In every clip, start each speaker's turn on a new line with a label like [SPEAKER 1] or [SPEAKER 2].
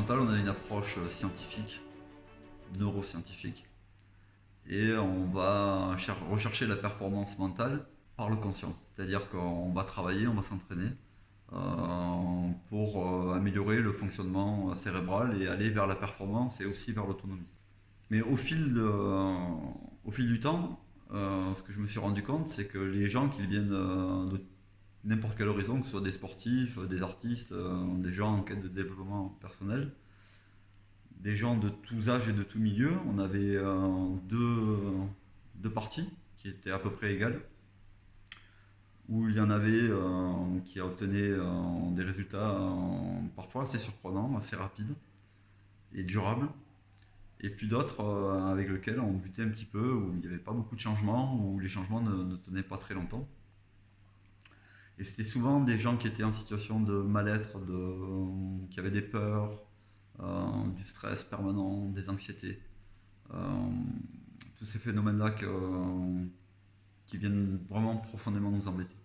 [SPEAKER 1] mentale, on a une approche scientifique, neuroscientifique, et on va rechercher la performance mentale par le conscient. C'est-à-dire qu'on va travailler, on va s'entraîner pour améliorer le fonctionnement cérébral et aller vers la performance et aussi vers l'autonomie. Mais au fil du temps, ce que je me suis rendu compte, c'est que les gens qui viennent de n'importe quel horizon, que ce soit des sportifs, des artistes, des gens en quête de développement personnel, des gens de tous âges et de tous milieux, on avait deux parties qui étaient à peu près égales, où il y en avait qui obtenaient des résultats parfois assez surprenants, assez rapides et durables, et puis d'autres avec lesquels on butait un petit peu, où il n'y avait pas beaucoup de changements, où les changements ne tenaient pas très longtemps. Et c'était souvent des gens qui étaient en situation de mal-être, qui avaient des peurs, du stress permanent, des anxiétés. Euh, Tous ces phénomènes-là qui viennent vraiment profondément nous embêter.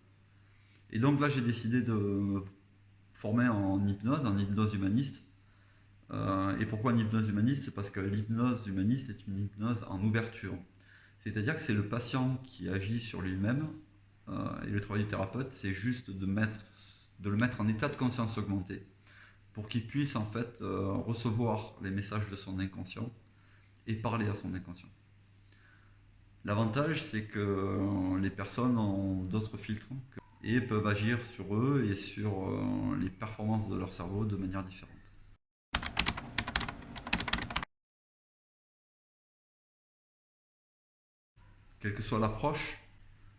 [SPEAKER 1] Et donc là, j'ai décidé de me former en hypnose humaniste. Et pourquoi en hypnose humaniste? C'est parce que l'hypnose humaniste est une hypnose en ouverture. C'est-à-dire que c'est le patient qui agit sur lui-même, et le travail du thérapeute, c'est juste de le mettre en état de conscience augmentée pour qu'il puisse en fait recevoir les messages de son inconscient et parler à son inconscient. L'avantage, c'est que les personnes ont d'autres filtres et peuvent agir sur eux et sur les performances de leur cerveau de manière différente. Quelle que soit l'approche,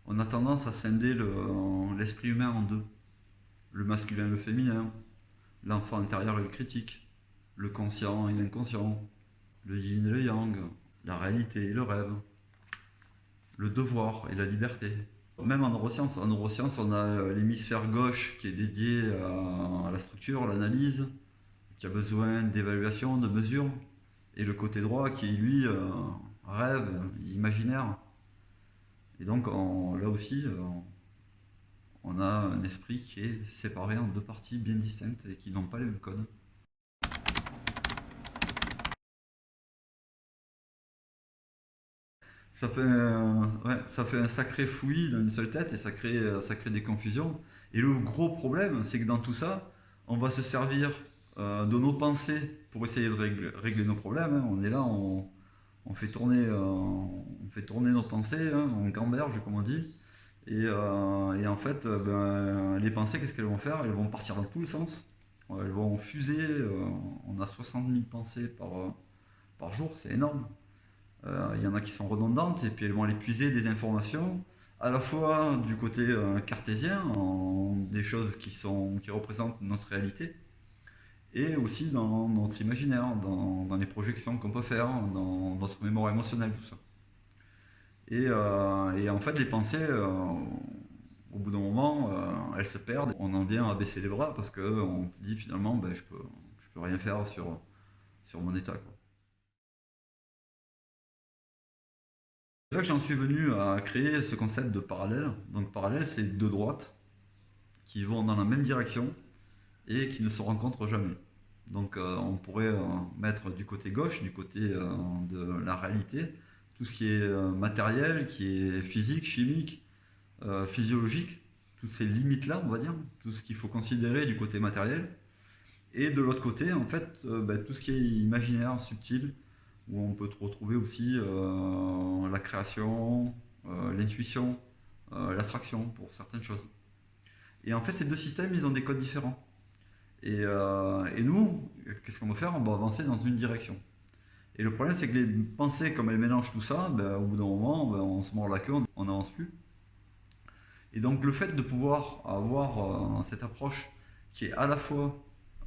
[SPEAKER 1] on a tendance à scinder l'esprit humain en deux. Le masculin et le féminin, l'enfant intérieur et le critique, le conscient et l'inconscient, le yin et le yang, la réalité et le rêve, le devoir et la liberté. Même en neurosciences, on a l'hémisphère gauche qui est dédié à la structure, l'analyse, qui a besoin d'évaluation, de mesure, et le côté droit qui, lui, rêve, imaginaire. Et donc là aussi, on a un esprit qui est séparé en deux parties bien distinctes et qui n'ont pas les mêmes codes. Ça fait un sacré fouillis dans une seule tête et ça crée des confusions. Et le gros problème, c'est que dans tout ça, on va se servir de nos pensées pour essayer de régler nos problèmes, hein. On est là, on fait tourner nos pensées, hein, on gamberge, comme on dit. Et en fait, les pensées, qu'est-ce qu'elles vont faire? Elles vont partir dans tous les sens. Elles vont fuser. On a 60 000 pensées par jour, c'est énorme. Il y en a qui sont redondantes et puis elles vont aller puiser des informations à la fois du côté cartésien, des choses qui représentent notre réalité, et aussi dans notre imaginaire, dans les projections qu'on peut faire, dans notre mémoire émotionnelle, tout ça. Et en fait, les pensées, au bout d'un moment, elles se perdent. On en vient à baisser les bras parce qu'on se dit finalement, ben, je peux rien faire sur mon état, quoi. C'est là que j'en suis venu à créer ce concept de parallèle. Donc parallèle, c'est deux droites qui vont dans la même direction et qui ne se rencontrent jamais. Donc on pourrait mettre du côté gauche, du côté de la réalité, tout ce qui est matériel, qui est physique, chimique, physiologique, toutes ces limites-là, on va dire, tout ce qu'il faut considérer du côté matériel. Et de l'autre côté, en fait, tout ce qui est imaginaire, subtil, où on peut retrouver aussi la création, l'intuition, l'attraction pour certaines choses. Et en fait, ces deux systèmes, ils ont des codes différents. Et nous, qu'est-ce qu'on va faire? On va avancer dans une direction. Et le problème, c'est que les pensées, comme elles mélangent tout ça, au bout d'un moment, on se mord la queue, on n'avance plus. Et donc le fait de pouvoir avoir cette approche qui est à la fois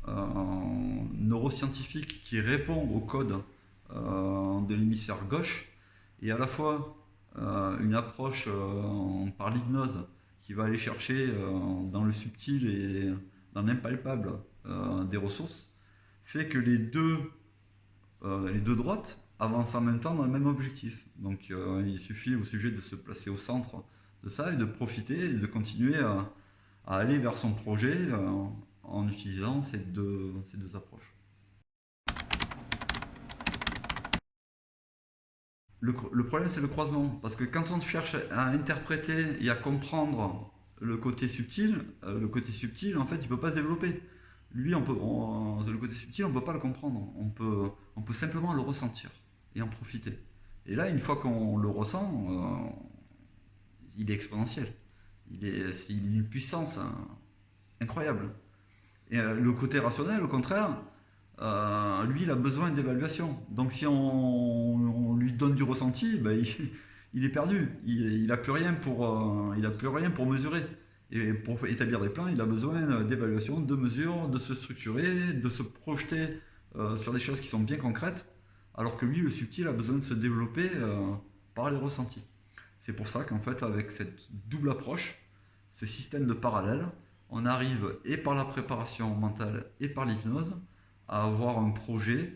[SPEAKER 1] neuroscientifique, qui répond au code de l'hémisphère gauche, et à la fois une approche par l'hypnose qui va aller chercher dans le subtil et dans l'impalpable des ressources, fait que les deux droites avancent en même temps dans le même objectif. Donc il suffit au sujet de se placer au centre de ça et de profiter et de continuer à aller vers son projet en utilisant ces deux approches. Le problème, c'est le croisement. Parce que quand on cherche à interpréter et à comprendre le côté subtil, en fait, il ne peut pas se développer. Lui, le côté subtil, on ne peut pas le comprendre. On peut simplement le ressentir et en profiter. Et là, une fois qu'on le ressent, il est exponentiel. C'est une puissance hein, incroyable. Et le côté rationnel, au contraire, lui, il a besoin d'évaluation. Donc si on lui donne du ressenti, ben, il est perdu. Il n'a plus rien il a plus rien pour mesurer. Et pour établir des plans, il a besoin d'évaluation, de mesures, de se structurer, de se projeter sur des choses qui sont bien concrètes, alors que lui, le subtil, a besoin de se développer par les ressentis. C'est pour ça qu'en fait, avec cette double approche, ce système de parallèle, on arrive et par la préparation mentale et par l'hypnose à avoir un projet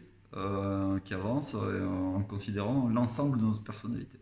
[SPEAKER 1] qui avance en considérant l'ensemble de notre personnalité.